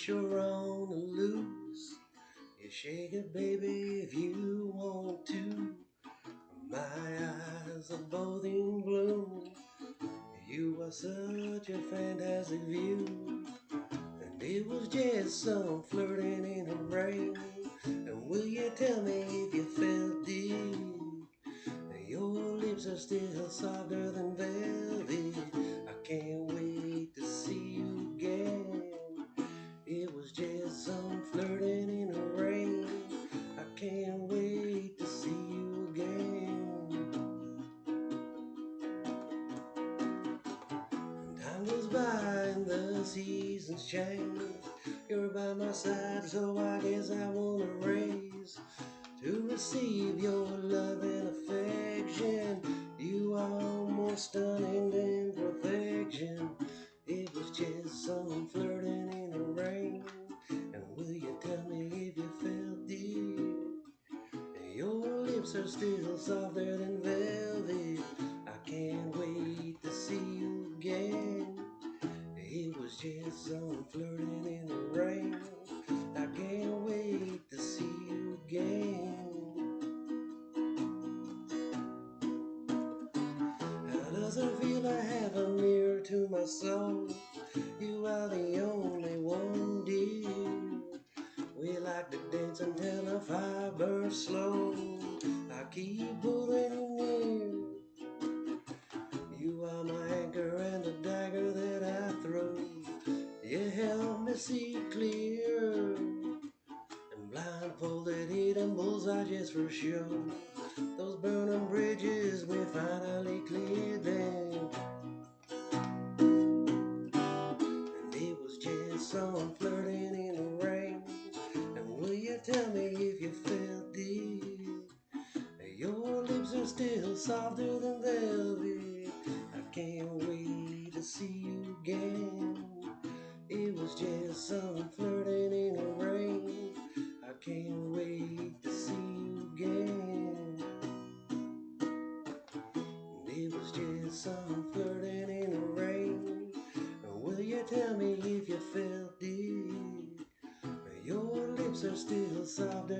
fish are on the loose. You shake it, baby, if you want to. My eyes are both in bloom. You are such a fantastic view. And it was just some flirting in the rain. And will you tell me if you felt deep? Your lips are still softer than velvet. I can't wait to see you again. It was just some flirting in the rain. I can't wait to see you again. Time goes by and the seasons change. You're by my side, so I guess I wanna raise to receive your love and affection. You are more stunning than perfection. It was just some flirting in the rain. And will you tell me if you felt it? Your lips are still softer than velvet. I can't wait to see you again. It was just some flirting in the rain. I can't wait to see you again. How does it feel to have a mirror to my soul? You are the only one, dear. We like to dance until the fire burns slow. I keep pulling you near. You are my anchor and the dagger that I throw. You help me see clear. And blindfolded hitting bullseye just for show. Those burning bridges, we finally cleared them. And it was just some flirting in the rain. And will you tell me if you felt it? Your lips are still softer than velvet. I can't wait to see you again. It was just some flirting in the rain. I can't wait to see you again. It was just some flirting in the rain. Will you tell me if you felt it? Your lips are still softer